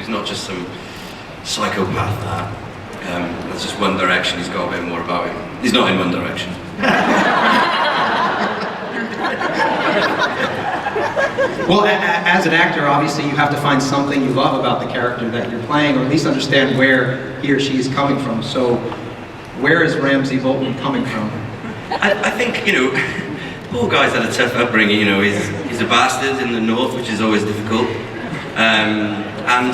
He's not just some psychopath that. That's just One Direction. He's got a bit more about him. He's not in One Direction. Well, as an actor, obviously you have to find something you love about the character that you're playing, or at least understand where he or she is coming from. So, where is Ramsay Bolton coming from? I think, poor guy's had a tough upbringing. He's a bastard in the north, which is always difficult. And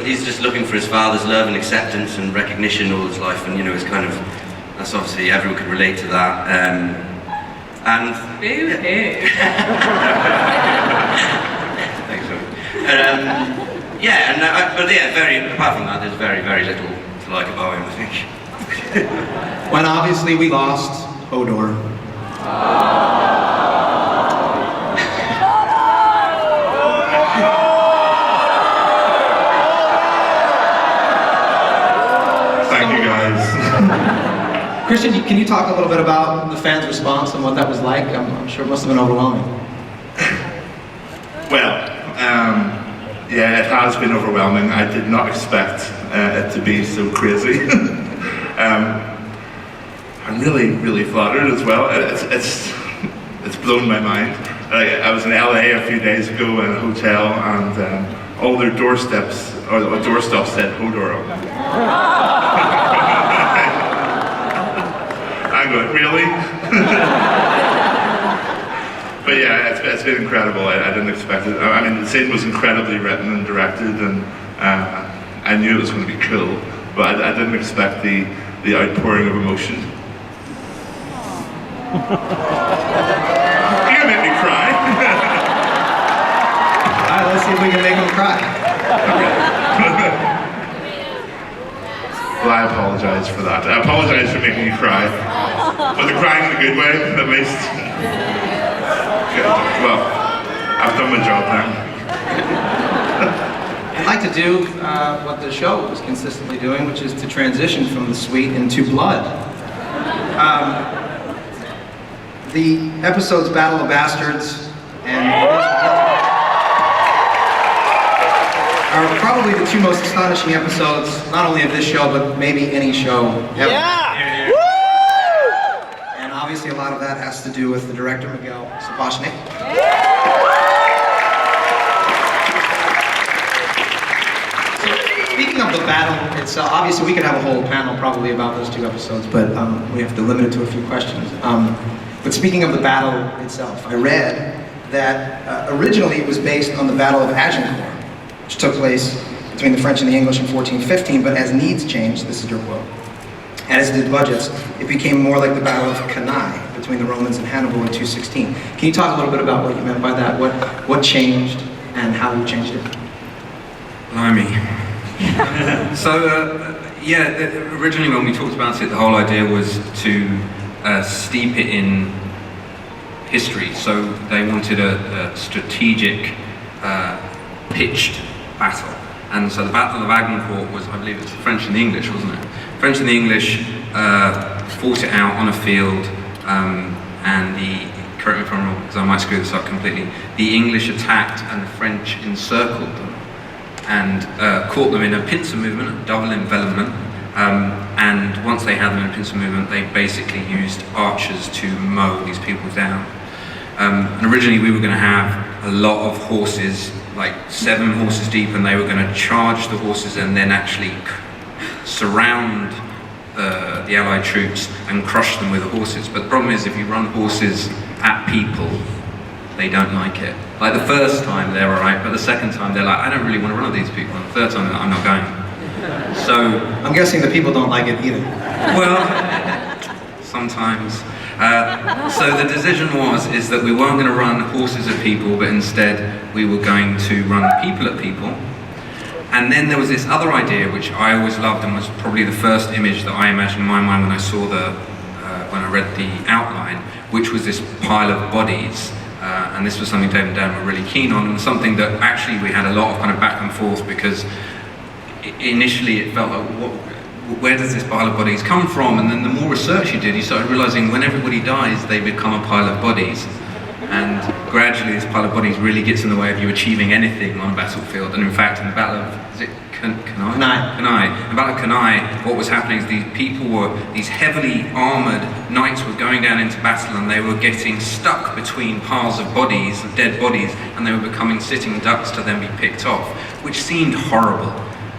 he's just looking for his father's love and acceptance and recognition all his life, and it's kind of, that's obviously, everyone can relate to that. And boo-hoo. Thanks, sorry. Apart from that, there's very, very little to like about him, I think. When obviously we lost Hodor. Thank you, guys. Christian, can you talk a little bit about the fans' response and what that was like? I'm sure it must have been overwhelming. Well, yeah, it has been overwhelming. I did not expect it to be so crazy. I'm really, really flattered as well. It's blown my mind. I was in LA a few days ago in a hotel, and all their doorstops said Hodor. I'm going, really? But yeah, it's been incredible. I didn't expect it. I mean, the scene was incredibly written and directed, and I knew it was going to be cool, but I didn't expect the outpouring of emotion. You're gonna make me cry. Alright, let's see if we can make him cry. Well, I apologize for that. I apologize for making you cry. But the crying in a good way, at least. Good. Well, I've done my job now. I'd like to do what the show is consistently doing, which is to transition from the sweet into blood. The episodes Battle of Bastards and are probably the two most astonishing episodes, not only of this show, but maybe any show ever. Yeah! And obviously a lot of that has to do with the director, Miguel Sapochnik. Speaking of the battle itself, obviously we could have a whole panel probably about those two episodes, but we have to limit it to a few questions. But speaking of the battle itself, I read that originally it was based on the Battle of Agincourt, which took place between the French and the English in 1415, but as needs changed, this is your quote, and as did budgets, it became more like the Battle of Cannae between the Romans and Hannibal in 216. Can you talk a little bit about what you meant by that? What changed and how you changed it? Blimey. Originally when we talked about it, the whole idea was to steep it in history. So they wanted a strategic, pitched battle. And so the Battle of Agincourt was, I believe it was the French and the English, wasn't it? French and the English fought it out on a field, and correct me if I'm wrong, because I might screw this up completely, the English attacked and the French encircled them and caught them in a pincer movement, a double envelopment, and once they had them in a pincer movement, they basically used archers to mow these people down. And originally we were going to have a lot of horses, like 7 horses deep, and they were going to charge the horses and then actually surround the Allied troops and crush them with the horses. But the problem is, if you run horses at people, they don't like it. Like the first time they're alright, but the second time they're like, I don't really want to run at these people. And the third time I'm not going. So I'm guessing the people don't like it either. well, sometimes. So the decision is that we weren't going to run horses at people, but instead we were going to run people at people. And then there was this other idea, which I always loved and was probably the first image that I imagined in my mind when I saw when I read the outline, which was this pile of bodies. And this was something Dave and Dan were really keen on, and something that actually we had a lot of kind of back and forth, because initially it felt like, where does this pile of bodies come from? And then the more research you did, you started realizing when everybody dies, they become a pile of bodies. and gradually this pile of bodies really gets in the way of you achieving anything on a battlefield. And in fact, in the Battle of, is it Cannae? Cannae. In the Battle of Cannae, what was happening is these heavily armoured knights were going down into battle, and they were getting stuck between piles of bodies, of dead bodies, and they were becoming sitting ducks to then be picked off, which seemed horrible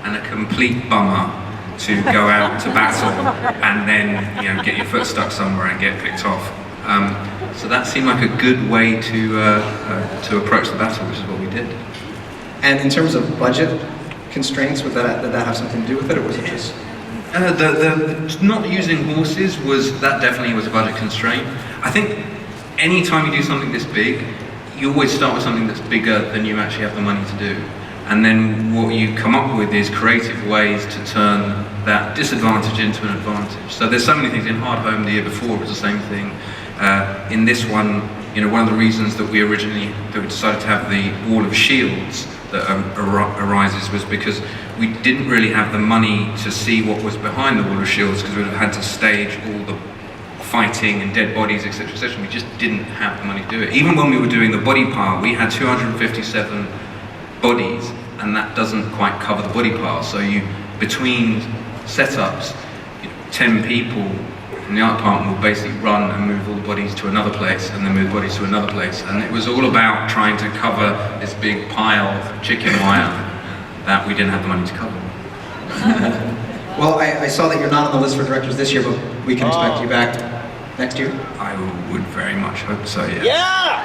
and a complete bummer to go out to battle and then get your foot stuck somewhere and get picked off. So that seemed like a good way to approach the battle, which is what we did. And in terms of budget constraints, did that have something to do with it, or was it just? The not using horses that definitely was a budget constraint. I think any time you do something this big, you always start with something that's bigger than you actually have the money to do. And then what you come up with is creative ways to turn that disadvantage into an advantage. So there's so many things. In Hard Home the year before, it was the same thing. In this one, one of the reasons that we decided to have the Wall of Shields that arises was because we didn't really have the money to see what was behind the Wall of Shields, because we'd have had to stage all the fighting and dead bodies, etc., etc. We just didn't have the money to do it. Even when we were doing the body pile, we had 257 bodies, and that doesn't quite cover the body pile. So between setups, 10 people from the art department will basically run and move all the bodies to another place, and then move bodies to another place. And it was all about trying to cover this big pile of chicken wire that we didn't have the money to cover. Well, I saw that you're not on the list for directors this year, but we can expect you back next year? I would very much hope so, yeah. Yeah!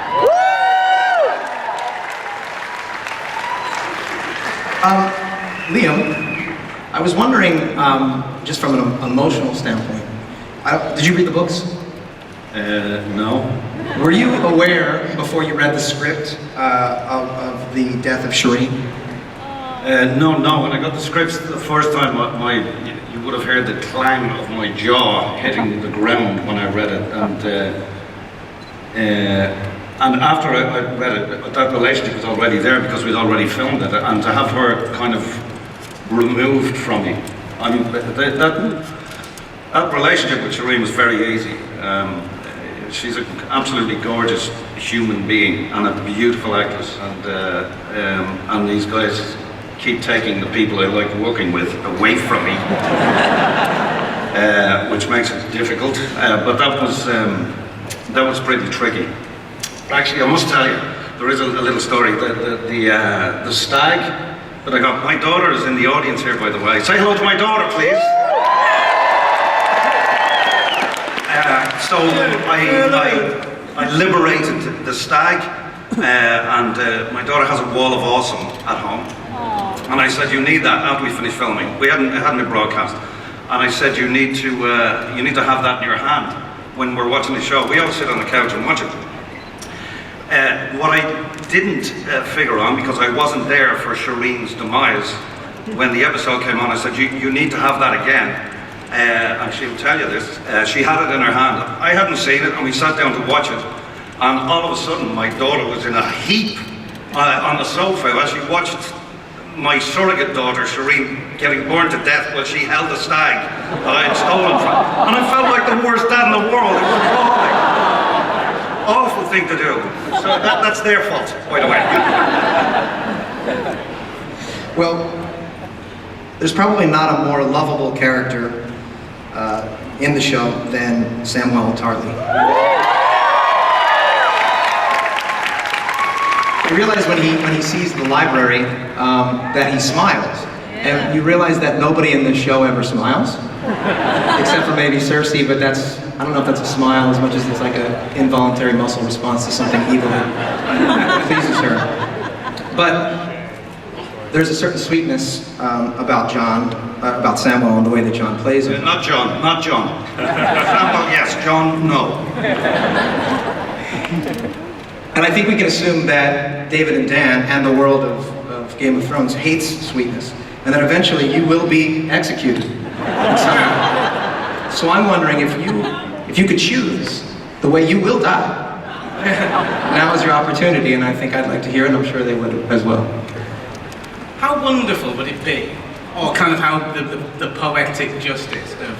Liam, I was wondering, just from an emotional standpoint, did you read the books? No. Were you aware, before you read the script, of the death of Shireen? No. When I got the scripts the first time, you would have heard the clang of my jaw hitting the ground when I read it, and after I read it, that relationship was already there because we'd already filmed it, and to have her kind of removed from me, I mean, that relationship with Shireen was very easy. She's an absolutely gorgeous human being and a beautiful actress, and these guys keep taking the people I like working with away from me, which makes it difficult. But that was pretty tricky. Actually, I must tell you, there is a little story. The stag that I got. My daughter is in the audience here, by the way. Say hello to my daughter, please. So I liberated the stag, and my daughter has a wall of awesome at home. And I said, you need that after we finish filming. It hadn't been broadcast. And I said, you need to have that in your hand when we're watching the show. We all sit on the couch and watch it. What I didn't figure on, because I wasn't there for Shireen's demise, when the episode came on, I said, you need to have that again. And she'll tell you this, she had it in her hand. I hadn't seen it, and we sat down to watch it. And all of a sudden, my daughter was in a heap on the sofa as she watched my surrogate daughter, Shireen, getting burned to death while she held the stag that I had stolen from. And I felt like the worst dad in the world. It was appalling. Awful thing to do. So that's their fault, by the way. Well, there's probably not a more lovable character in the show than Samwell Tarly. You realize when he sees the library that he smiles, and you realize that nobody in the show ever smiles, except for maybe Cersei. But I don't know if that's a smile as much as it's like an involuntary muscle response to something evil that pleases her. But there's a certain sweetness about Samwell, and the way that John plays him. Not John. Samwell, yes. John, no. And I think we can assume that David and Dan and the world of Game of Thrones hates sweetness, and that eventually you will be executed. So I'm wondering if you could choose the way you will die. Now is your opportunity, and I think I'd like to hear it, and I'm sure they would as well. How wonderful would it be, or kind of how the poetic justice of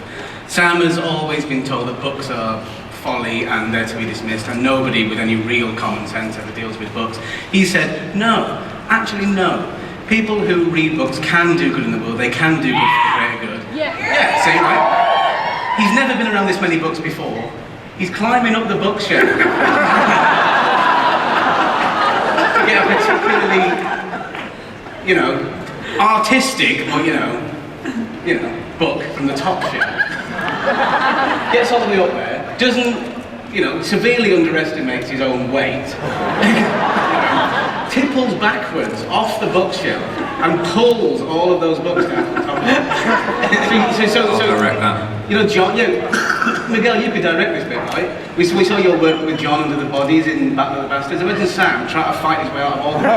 Sam has always been told that books are folly and they're to be dismissed, and nobody with any real common sense ever deals with books. He said, no, actually no. People who read books can do good in the world, they can do good for the greater good. Yeah, see, right? He's never been around this many books before. He's climbing up the bookshelf. To get a particularly, artistic, or book from the top shelf. Gets all the way up there, doesn't, severely underestimates his own weight. Tipples backwards off the bookshelf and pulls all of those books down to the top of it. I'll direct that. John, Miguel, you could direct this bit, right? We saw your work with John under the bodies in Battle of the Bastards. Imagine Sam trying to fight his way out of all the books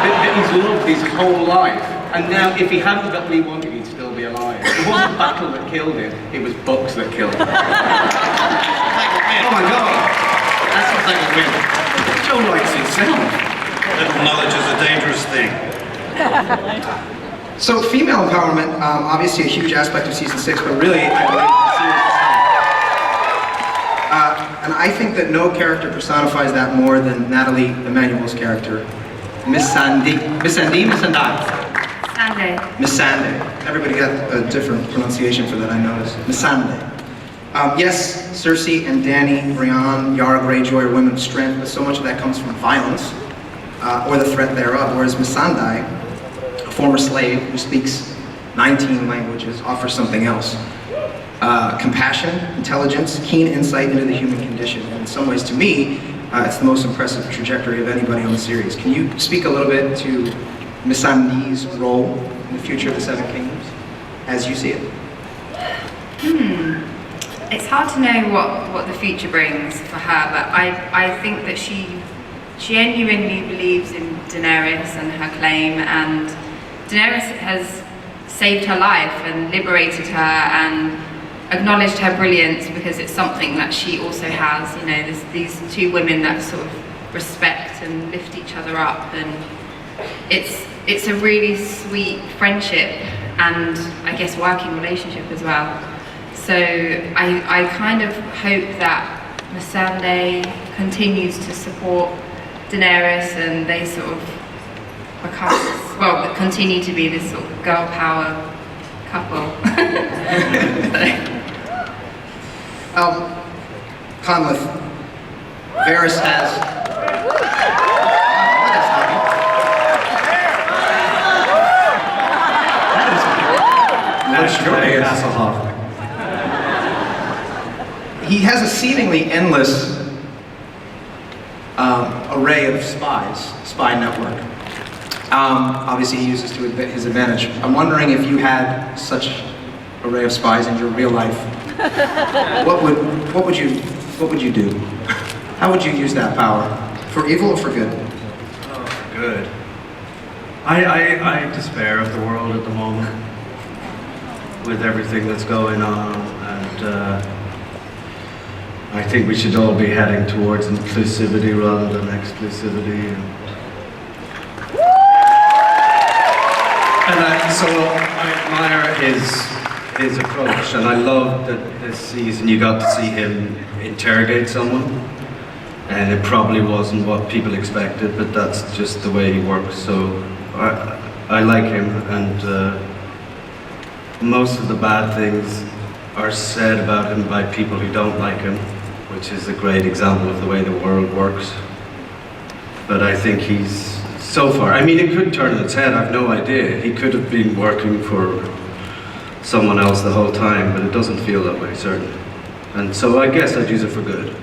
that he's loved his whole life. And now, if he hadn't got what he wanted, he'd still be alive. It wasn't battle that killed him, it was books that killed him. Oh my God! That sounds like a win. Joe likes himself. Little knowledge is a dangerous thing. So female empowerment, obviously a huge aspect of season 6, but really, I believe the series itself. And I think that no character personifies that more than Nathalie Emmanuel's character, Miss Sandai. Miss Sandai. Everybody got a different pronunciation for that, I noticed. Miss Sandai. Yes, Cersei and Dany, Brienne, Yara Greyjoy are women of strength, but so much of that comes from violence, or the threat thereof, whereas Miss Sandai, a former slave who speaks 19 languages, offers something else. Compassion, intelligence, keen insight into the human condition, and in some ways, to me, it's the most impressive trajectory of anybody on the series. Can you speak a little bit to Miss Sandai's role in the future of the Seven Kingdoms, as you see it? It's hard to know what the future brings for her, but I think that she genuinely believes in Daenerys and her claim, and Daenerys has saved her life and liberated her and acknowledged her brilliance, because it's something that she also has. There's these two women that sort of respect and lift each other up, and it's a really sweet friendship and I guess working relationship as well. So I kind of hope that Missandei continues to support Daenerys and they sort of continue to be this sort of girl power couple. Conleth, Varys has... He has a seemingly endless array of spy network. Obviously he uses to his advantage. I'm wondering if you had such array of spies in your real life, what would you do? How would you use that power? For evil or for good? Oh, for good. I despair of the world at the moment with everything that's going on, and I think we should all be heading towards inclusivity rather than exclusivity. So I admire his approach, and I love that this season you got to see him interrogate someone, and it probably wasn't what people expected, but that's just the way he works. So I like him, and most of the bad things are said about him by people who don't like him, which is a great example of the way the world works. But I think he's, so far, I mean, it could turn on its head, I've no idea. He could have been working for someone else the whole time, but it doesn't feel that way, certainly. And so I guess I'd use it for good.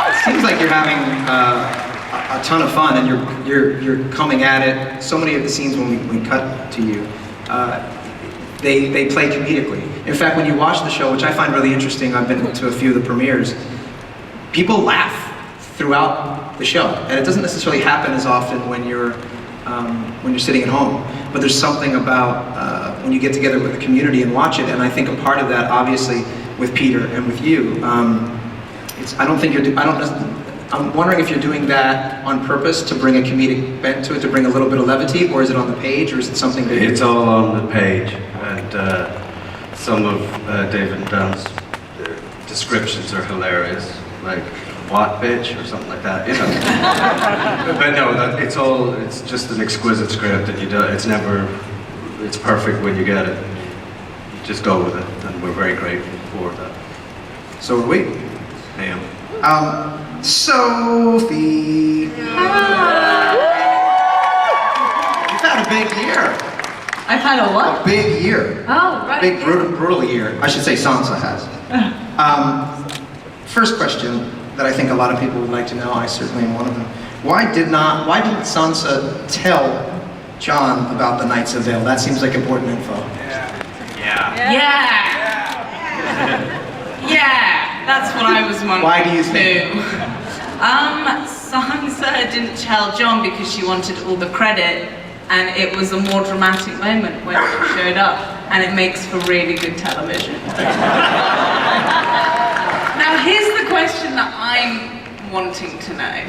It seems like you're having a ton of fun, and you're coming at it. So many of the scenes when we cut to you, they play comedically. In fact, when you watch the show, which I find really interesting, I've been to a few of the premieres, people laugh throughout the show, and it doesn't necessarily happen as often when you're sitting at home. But there's something about when you get together with the community and watch it, and I think a part of that, obviously, with Peter and with you, I'm wondering if you're doing that on purpose to bring a comedic bent to it, to bring a little bit of levity, or is it on the page, or is it something that It's all on the page, and some of David and Dan's descriptions are hilarious, like "what bitch" or something like that, you know. But no, it's just an exquisite script, and it's perfect when you get it. You just go with it, and we're very grateful for that. So are we. Yeah. Sophie. You've had a big year. I've had a what? A big year. Oh, right. Big, brutal year. I should say Sansa has. First question that I think a lot of people would like to know, I certainly am one of them. Why didn't Sansa tell Jon about the Knights of Vale? That seems like important info. Yeah, that's what I was wondering. Why do you think? too. Sansa didn't tell Jon because she wanted all the credit, and it was a more dramatic moment when she showed up, and it makes for really good television. Now here's the question that I'm wanting to know.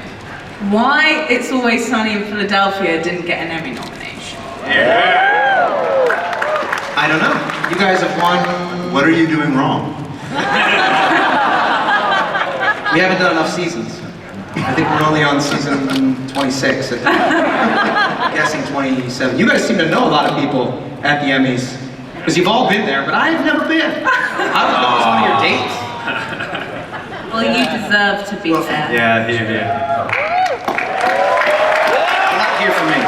Why It's Always Sunny in Philadelphia didn't get an Emmy nomination? I don't know. You guys have won. What are you doing wrong? We haven't done enough seasons. I think we're only on season 26. I'm guessing 27. You guys seem to know a lot of people at the Emmys. Because you've all been there, but I've never been. I was one of your dates. Well, you deserve to be there. Yeah. Not here for me.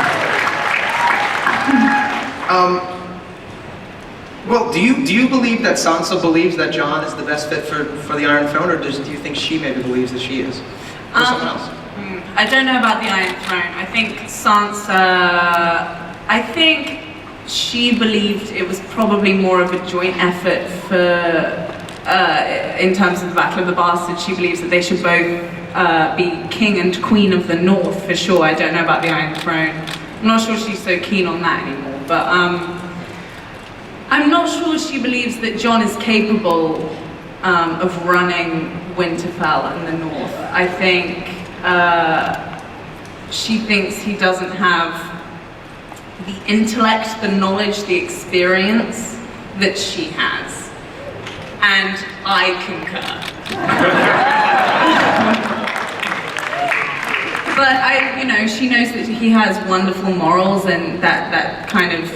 Well, do you believe that Sansa believes that Jon is the best fit for the Iron Throne, or do you think she maybe believes that she is? Or someone else? I don't know about the Iron Throne. I think Sansa, she believed it was probably more of a joint effort in terms of the Battle of the Bastards. She believes that they should both be king and queen of the North, for sure. I don't know about the Iron Throne. I'm not sure she's so keen on that anymore, but I'm not sure she believes that Jon is capable of running Winterfell in the North. I think she thinks he doesn't have the intellect, the knowledge, the experience that she has. And I concur. But she knows that he has wonderful morals, and that kind of,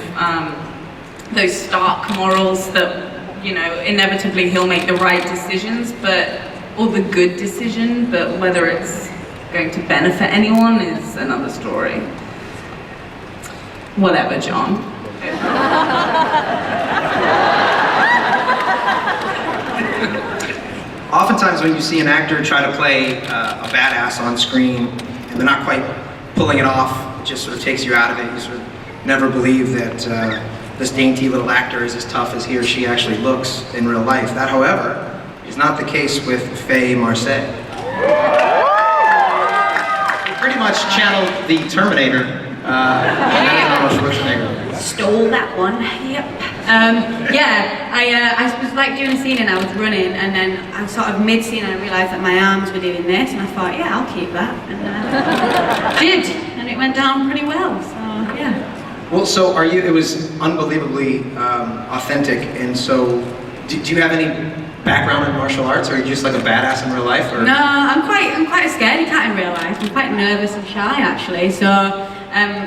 those stark morals that, inevitably he'll make the right decisions, or the good decision, but whether it's going to benefit anyone is another story. Whatever, Jon. Oftentimes when you see an actor try to play a badass on screen and they're not quite pulling it off, it just sort of takes you out of it. You sort of never believe that this dainty little actor is as tough as he or she actually looks in real life. That, however, is not the case with Faye Marseille. He pretty much channeled the Terminator, Arnold Schwarzenegger. Stole that one. Yep. I was like doing a scene and I was running, and then I was sort of mid-scene and I realised that my arms were doing this, and I thought, yeah, I'll keep that. And did, and it went down pretty well. So yeah. Well, so it was unbelievably authentic, and so do you have any background in martial arts, or are you just like a badass in real life? Or? No, I'm quite a scaredy cat in real life. I'm quite nervous and shy actually. So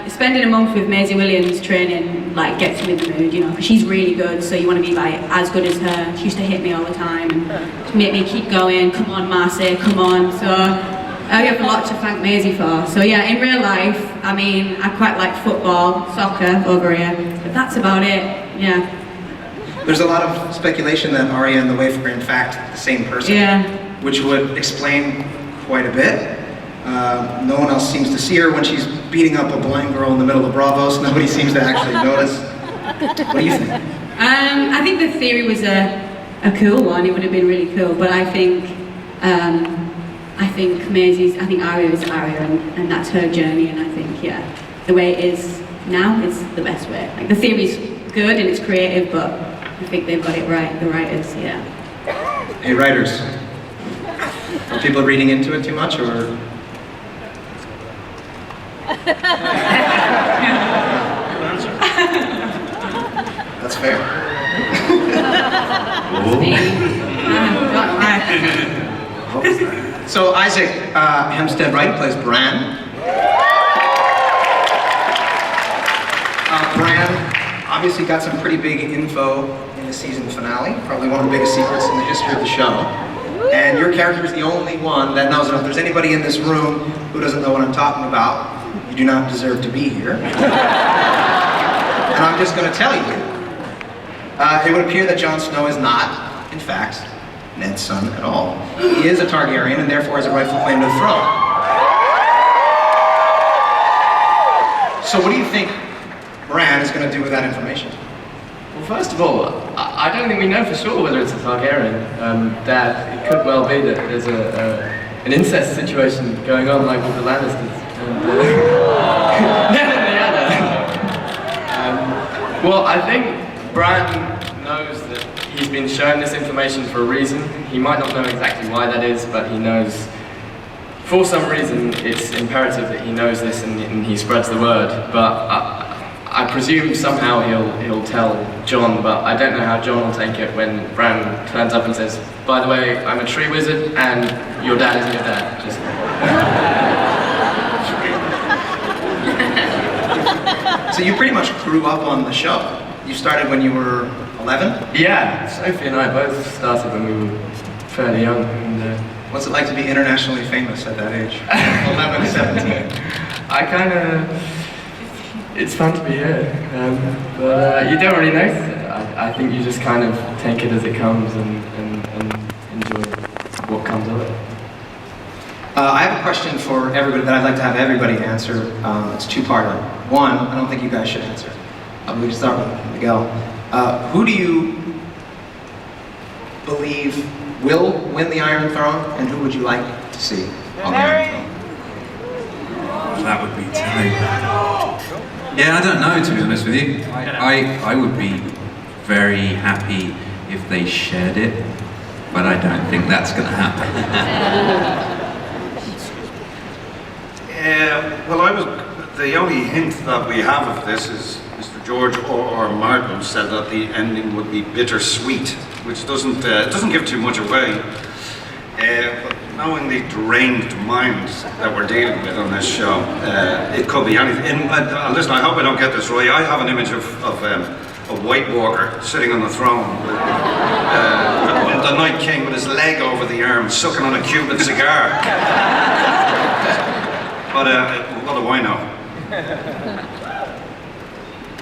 spending a month with Maisie Williams training gets you in the mood, because she's really good. So you want to be as good as her. She used to hit me all the time and make me keep going. Come on, Marcy, come on. So I have a lot to thank Maisie for. So yeah, in real life, I quite like football, soccer over here, but that's about it. Yeah. There's a lot of speculation that Arya and the Waif are in fact the same person, which would explain quite a bit. No one else seems to see her when she's beating up a blind girl in the middle of Bravos. Nobody seems to actually notice. What do you think? I think the theory was a cool one. It would have been really cool, but I think Arya is Arya, and that's her journey. And I think the way it is now is the best way. The theory's good and it's creative, but I think they've got it right. The writers, Hey, writers. Are people reading into it too much, or? That's fair. So Isaac Hempstead Wright plays Bran. Bran obviously got some pretty big info in the season finale, probably one of the biggest secrets in the history of the show. And your character is the only one that knows it. If there's anybody in this room who doesn't know what I'm talking about, you do not deserve to be here. And I'm just going to tell you, it would appear that Jon Snow is not, in fact, Ned's son at all. He is a Targaryen and therefore has a rightful claim to the throne. So what do you think Bran is going to do with that information? Well, first of all, I don't think we know for sure whether it's a Targaryen. That it could well be that there's an incest situation going on, like with the Lannisters. Well, I think Bran knows that he's been shown this information for a reason. He might not know exactly why that is, but he knows for some reason it's imperative that he knows this and he spreads the word. But I presume somehow he'll tell Jon, but I don't know how Jon will take it when Bran turns up and says, by the way, I'm a tree wizard and your dad isn't your dad. Just... So you pretty much grew up on the show. You started when you were 11? Yeah, Sophie and I both started when we were fairly young. And, what's it like to be internationally famous at that age? 11, 17? I kind of... It's fun to be here, but you don't really notice it. I think you just kind of take it as it comes and enjoy what comes of it. I have a question for everybody that I'd like to have everybody answer. It's two-parter. One, I don't think you guys should answer. We can start with Miguel. Who do you believe will win the Iron Throne, and who would you like to see on the Iron Throne? That would be tight. Yeah, I don't know, to be honest with you. I would be very happy if they shared it, but I don't think that's going to happen. Well, the only hint that we have of this is Mr. George R. Martin said that the ending would be bittersweet, which doesn't give too much away. But knowing the deranged minds that we're dealing with on this show, it could be anything. Listen, I hope I don't get this right. I have an image of a White Walker sitting on the throne with the Night King with his leg over the arm, sucking on a Cuban cigar. But what do I know?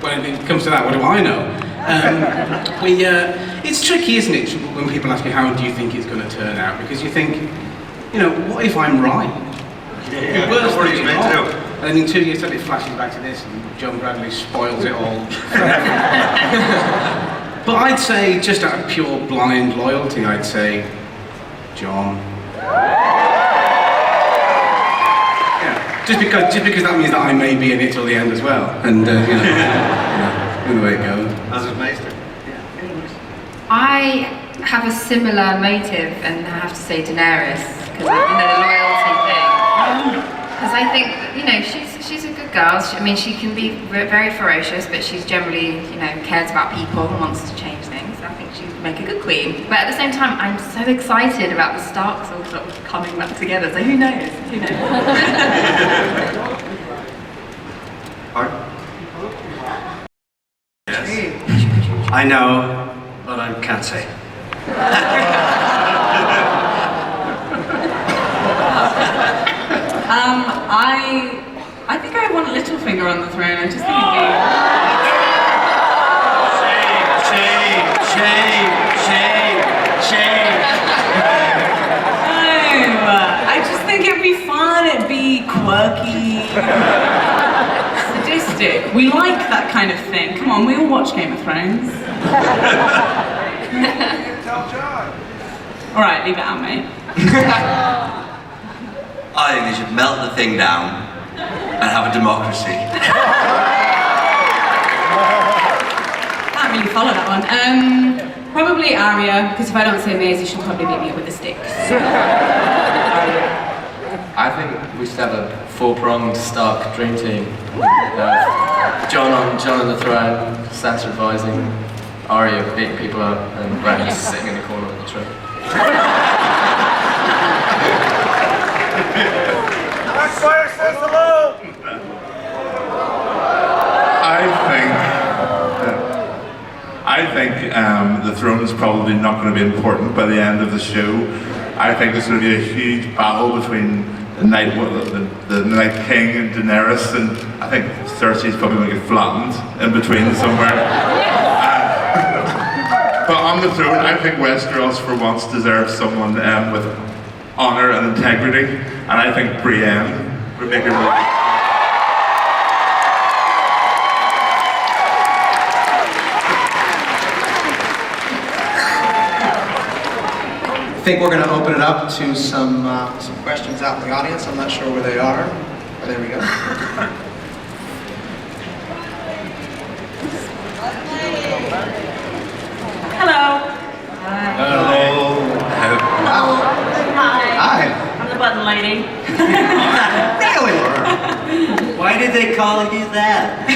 When it comes to that, what do I know? It's tricky, isn't it, when people ask you how do you think it's going to turn out? Because you think, what if I'm right? Yeah, worst what thing he's is meant wrong. to do. And then in 2 years' time it flashes back to this and John Bradley spoils it all. But I'd say, just out of pure blind loyalty, I'd say, John. Just because that means that I may be in it till the end as well, and the way it goes. As is Maester. I have a similar motive, and I have to say Daenerys, because the loyalty thing. Because I think she's a good girl. She can be very ferocious, but she's generally cares about people and wants to change things. I think she'd make a good queen. But at the same time, I'm so excited about the Starks all sort of coming back together. So who knows? Who knows? Yes. I know, but I can't say. I think I want Littlefinger on the throne. I just think it'd be... Shame. No, I just think it'd be fun. It'd be quirky, sadistic. We like that kind of thing. Come on, we all watch Game of Thrones. All right, leave it out, mate. I think they should melt the thing down and have a democracy. Can't really follow that one. Probably Arya, because if I don't say Maisie, she'll probably beat me up with a stick. I think we should have a four-pronged Stark dream team. John on the throne, Sansa advising, Arya beating people up and Bran just sitting in the corner of the truck. I think the throne's probably not going to be important by the end of the show. I think there's going to be a huge battle between the Night King and Daenerys, and I think Cersei's probably going to get flattened in between somewhere. But on the throne, I think Westeros for once deserves someone with honour and integrity, and I think Brienne would make a really... I think we're going to open it up to some questions out in the audience. I'm not sure where they are. Oh, there we go. Hello. Hello. Hello. Hi. Hi. I'm the button lady. Really? Why did they call you that?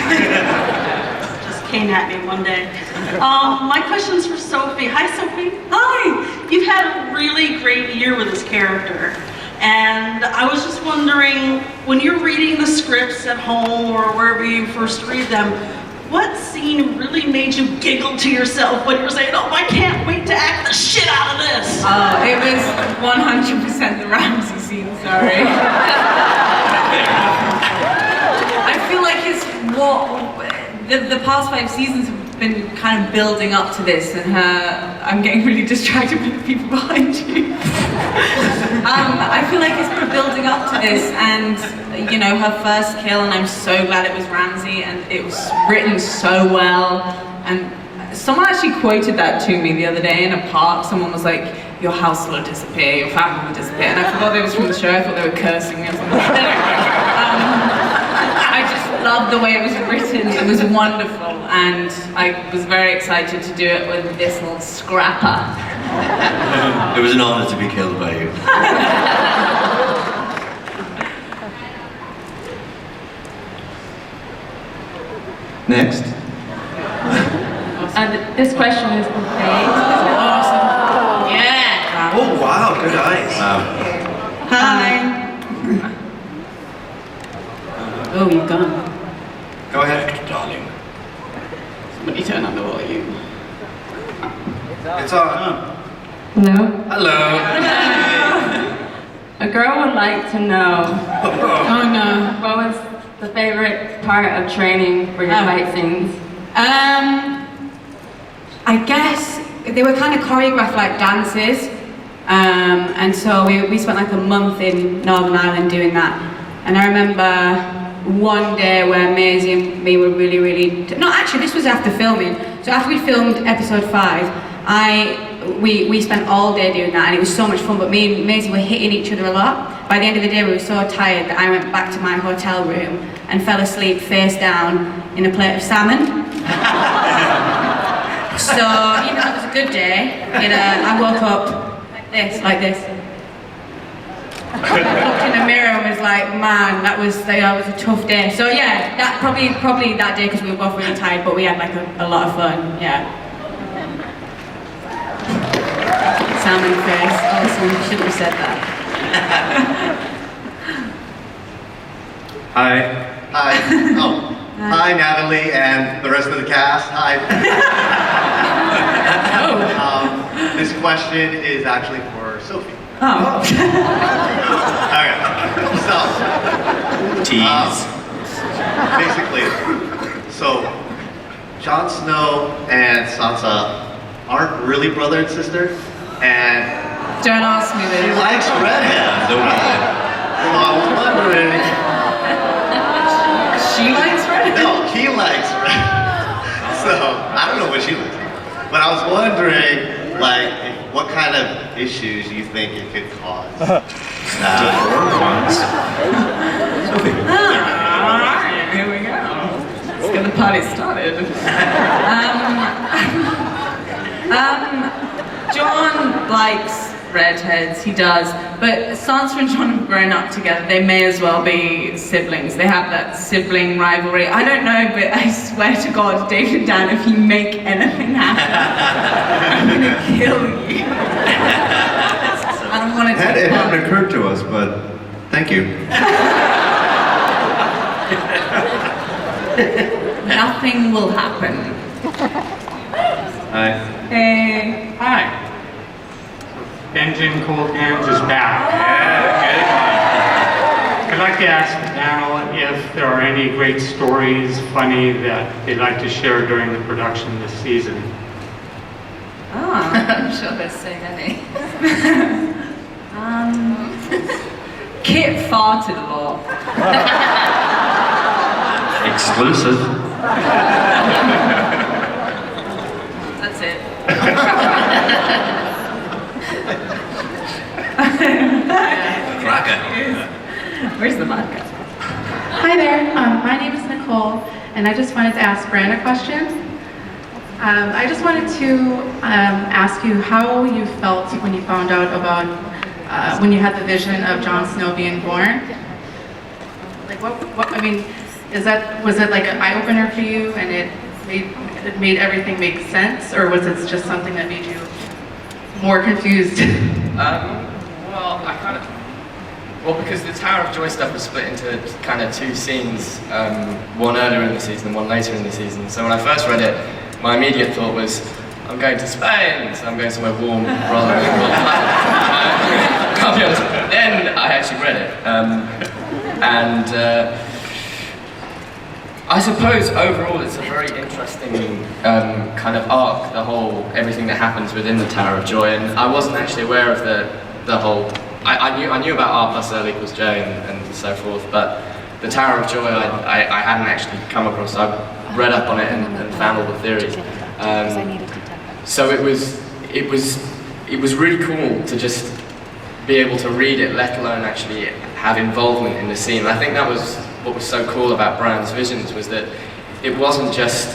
Just came at me one day. My question's for Sophie. Hi, Sophie. Hi. You've had a really great year with this character. And I was just wondering, when you're reading the scripts at home or wherever you first read them, what scene really made you giggle to yourself when you were saying, oh, I can't wait to act the shit out of this? It was 100% the Ramsay scene, sorry. I feel like it's the past 5 seasons have been kind of building up to this, and I'm getting really distracted with the people behind you. I feel like it's been building up to this, and you know, her first kill, and I'm so glad it was Ramsay, and it was written so well. And someone actually quoted that to me the other day in a park. Someone was like, your house will disappear, your family will disappear, and I forgot it was from the show. I thought they were cursing me or something. I just loved the way it was written. It was wonderful, and I was very excited to do it with this little scrapper. It was an honor to be killed by you. Next. This question is for Faye. Awesome. Yeah. Oh wow, good eyes. Hi. Oh, you've gone. Go ahead, darling. Somebody turn on the volume. It's on. Hello? Hello. A girl would like to know, Oh no. what was the favorite part of training for your fight scenes? I guess they were kind of choreographed like dances, and so we spent like a month in Northern Ireland doing that. And I remember one day where Maisie and me were really no, actually this was after filming. So after we filmed episode 5, we spent all day doing that, and it was so much fun. But me and Maisie were hitting each other a lot. By the end of the day, we were so tired that I went back to my hotel room and fell asleep face down in a plate of salmon. So even though it was a good day, I woke up like this. I looked in the mirror and was like, man, that was a tough day. So yeah, that probably that day, because we were both really tired, but we had like a lot of fun. Yeah. Salmon face. Awesome. Shouldn't have said that. Hi. Hi. Oh. Hi, Natalie and the rest of the cast. Hi. This question is actually for Sophie. Oh. Okay. So. Tease. Basically, so Jon Snow and Sansa aren't really brother and sister, and Don't ask me this. she likes redheads. So I was wondering. She likes redheads? No, he likes redheads. So I don't know what she looks like, but I was wondering, like, what kind of issues you think it could cause. Here we go. Let's get the party started. John likes redheads, he does, But Sansa and Jon have grown up together. They may as well be siblings. They have that sibling rivalry. I don't know, but I swear to God, David and Dan, if you make anything happen, I'm gonna kill you. I don't want to take It part. hadn't occurred to us, but thank you. Nothing will happen. Hi. Hey. Hi. Benjamin Colgans is back. I'd like to ask the panel if there are any great stories, funny, that they'd like to share during the production this season. I'm sure there's so many. Kit farted a lot. Exclusive. That's it. Cracker. Where's the vodka? Hi there, my name is Nicole, and I just wanted to ask Bran a question. I just wanted to ask you how you felt when you found out about, when you had the vision of Jon Snow being born. Like what I mean, was it like an eye-opener for you and it made everything make sense, or was it just something that made you more confused? Well, because the Tower of Joy stuff was split into kind of two scenes, one earlier in the season and one later in the season. So when I first read it, my immediate thought was, I'm going to Spain, so I'm going somewhere warm rather than cold. Can't be honest. Then I actually read it, I suppose overall it's a very interesting kind of arc, everything that happens within the Tower of Joy, and I wasn't actually aware of the whole. I knew about R plus L equals J and so forth, but the Tower of Joy I hadn't actually come across. I read up on it and found all the theories. So it was really cool to just be able to read it, let alone actually have involvement in the scene. I think that was what was so cool about Bran's visions, was that it wasn't just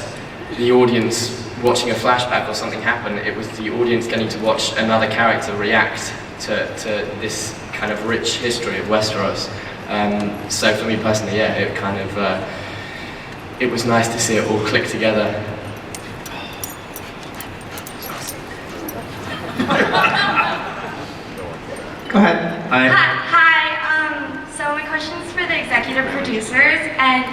the audience watching a flashback or something happen, it was the audience getting to watch another character react to this kind of rich history of Westeros. So for me personally, yeah, it kind of, it was nice to see it all click together. Go ahead. Hi. So my question is for the executive producers, and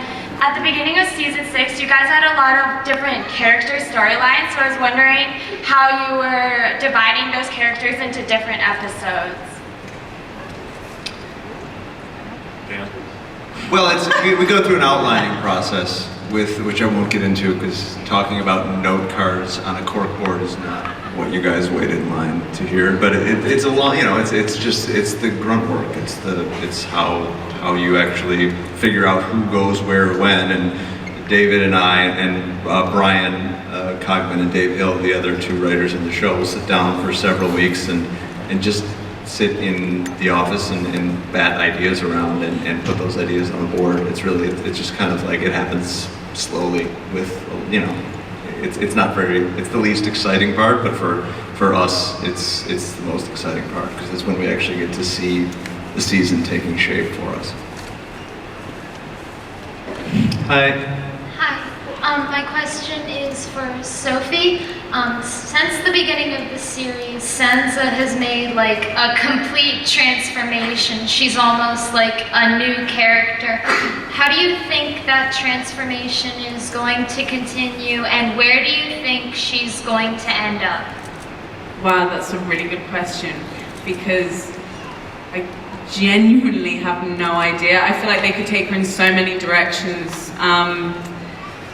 at the beginning of season 6, you guys had a lot of different character storylines, so I was wondering how you were dividing those characters into different episodes. Well, we go through an outlining process which I won't get into, because talking about note cards on a corkboard is not what you guys waited in line to hear. But it's a long, it's the grunt work. It's how you actually figure out who goes where when. And David and I and Brian Cogman and Dave Hill, the other two writers in the show, will sit down for several weeks and just sit in the office and bat ideas around and put those ideas on the board. It's just kind of like it happens slowly with, it's not very, it's the least exciting part, but for us, it's the most exciting part, because it's when we actually get to see the season taking shape for us. Hi. Hi. My question is for Sophie. Since the beginning of the series, Sansa has made like a complete transformation. She's almost like a new character. How do you think that transformation is going to continue, and where do you think she's going to end up? Wow, that's a really good question, because I genuinely have no idea. I feel like they could take her in so many directions.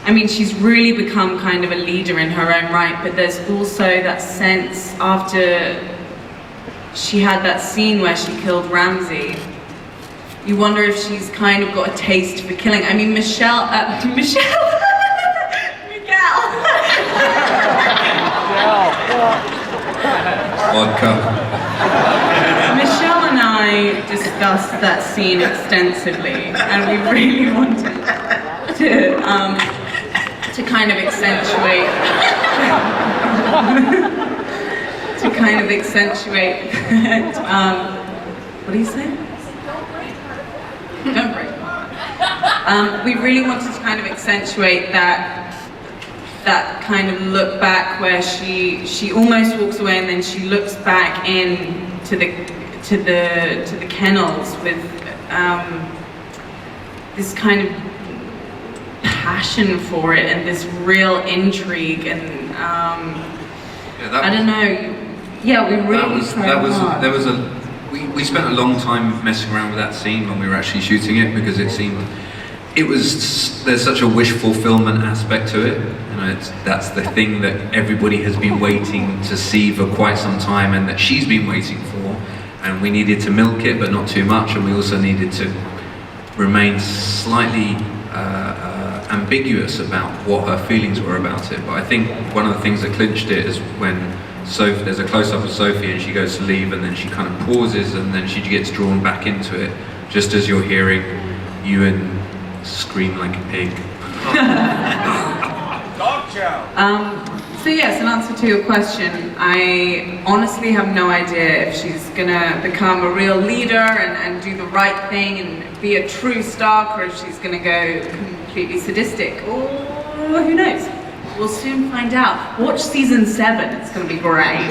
I mean, she's really become kind of a leader in her own right, but there's also that sense after she had that scene where she killed Ramsay, you wonder if she's kind of got a taste for killing. I mean, Miguel. Vodka. Michelle and I discussed that scene extensively, and we really wanted to kind of accentuate What do you say? Don't break my heart. We really wanted to kind of accentuate that kind of look back where she almost walks away and then she looks back in to the kennels with this kind of passion for it and this real intrigue and I don't know. Yeah, we really tried hard. We spent a long time messing around with that scene when we were actually shooting it because there's such a wish fulfillment aspect to it. You know, that's the thing that everybody has been waiting to see for quite some time and that she's been waiting for. And we needed to milk it, but not too much. And we also needed to remain slightly ambiguous about what her feelings were about it. But I think one of the things that clinched it is when there's a close-up of Sophie and she goes to leave and then she kind of pauses and then she gets drawn back into it, just as you're hearing Ewan scream like a pig. So yes, in answer to your question, I honestly have no idea if she's gonna become a real leader and do the right thing and be a true Stark, or if she's gonna go completely sadistic, or who knows? We'll soon find out. Watch season 7, it's gonna be great.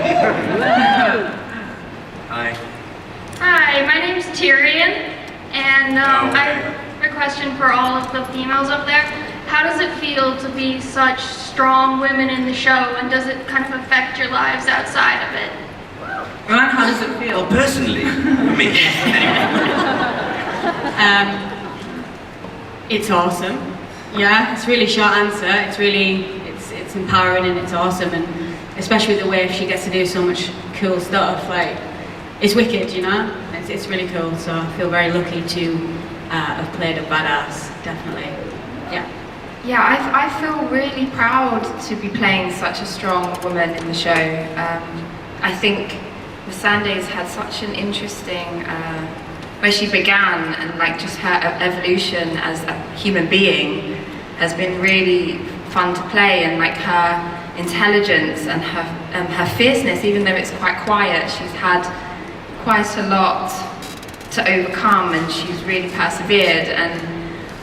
Hi. Hi, my name's Tyrion, and I have a question for all of the females up there. How does it feel to be such strong women in the show, and does it kind of affect your lives outside of it? Ron, how does it feel? Well, personally, I mean, anyway. It's awesome. Yeah, it's a really short answer. It's empowering and it's awesome, and especially the way she gets to do so much cool stuff. Like, it's wicked, you know. It's really cool. So I feel very lucky to have played a badass. Definitely. Yeah. Yeah, I feel really proud to be playing such a strong woman in the show. I think Missandei's had such an interesting, where she began and like just her evolution as a human being has been really fun to play, and like her intelligence and her fierceness, even though it's quite quiet, she's had quite a lot to overcome and she's really persevered. And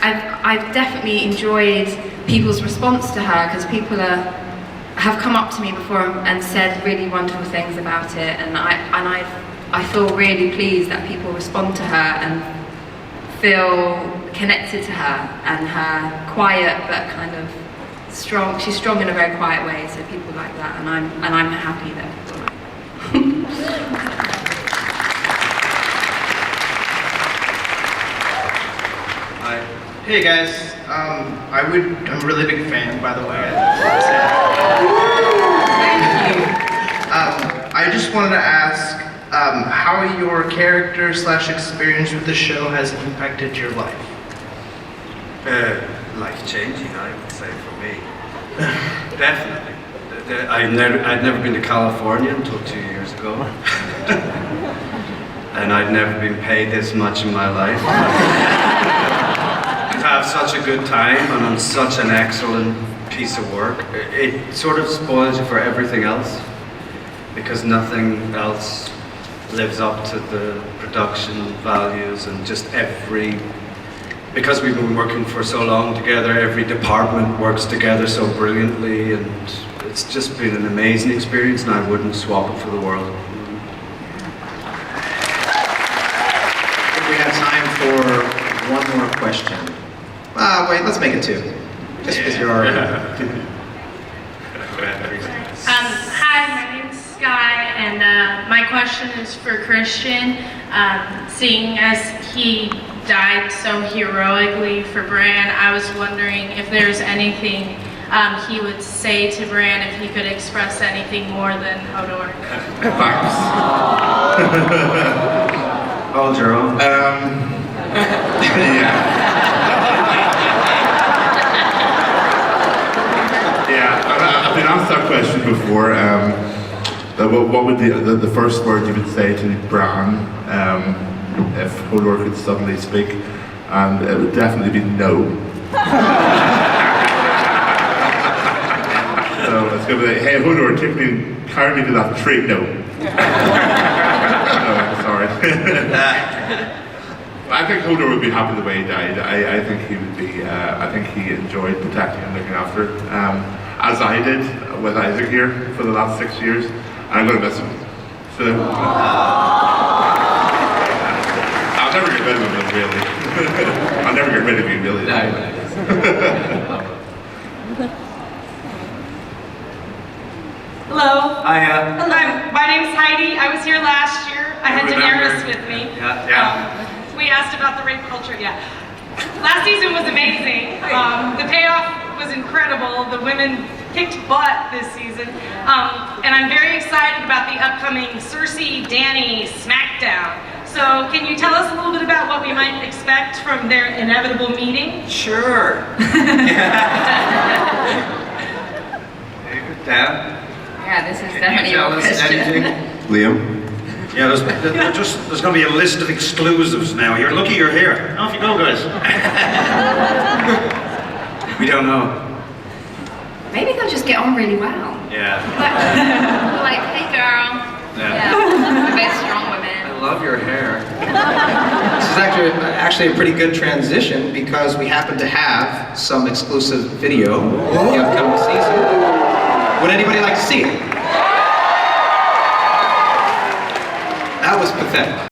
I've definitely enjoyed people's response to her, because people have come up to me before and said really wonderful things about it, and I feel really pleased that people respond to her and feel connected to her and her quiet but kind of strong. She's strong in a very quiet way, so people like that, and I'm happy that people like that. Hey guys, I'm a really big fan, by the way. I just wanted to ask how your character / experience with the show has impacted your life. Life-changing, I would say, for me. Definitely. I'd never been to California until 2 years ago. And I'd never been paid this much in my life. To have such a good time and on such an excellent piece of work, it sort of spoils you for everything else, because nothing else lives up to the production values and just because we've been working for so long together, every department works together so brilliantly, and it's just been an amazing experience, and I wouldn't swap it for the world. We have time for one more question. Wait, let's make it 2. Just because you're already... Hi, my name's Sky, and my question is for Christian. Seeing as he died so heroically for Bran, I was wondering if there's anything he would say to Bran, if he could express anything more than Hodor. Thanks. Hold your own. I've been asked that question before. What would the first word you would say to Bran if Hodor could suddenly speak? And it would definitely be no. So it's going to be like, hey Hodor, carry me to that tree. No. No, sorry. I think Hodor would be happy the way he died. I think he would be. I think he enjoyed protecting and looking after, as I did with Isaac here for the last 6 years. And I'm going to miss him. So I'll never get rid of him, really. I'll never get rid of you, really. Hello. Hi. My name's Heidi. I was here last year. I had remember. Daenerys with me. Yeah. We asked about the rape culture. Yeah. Last season was amazing. The payoff was incredible. The women kicked butt this season. And I'm very excited about the upcoming Cersei Dany Smackdown. So can you tell us a little bit about what we might expect from their inevitable meeting? Sure. Dan? Yeah, this is Can you definitely tell your us question. anything? Liam? Yeah, there's going to be a list of exclusives now. You're lucky you're here. Off you go, guys. We don't know. Maybe they'll just get on really well. Yeah. Like, hey girl. Yeah. We're both strong women. I love your hair. This is actually a pretty good transition because we happen to have some exclusive video for the upcoming season. Would anybody like to see it? That was pathetic.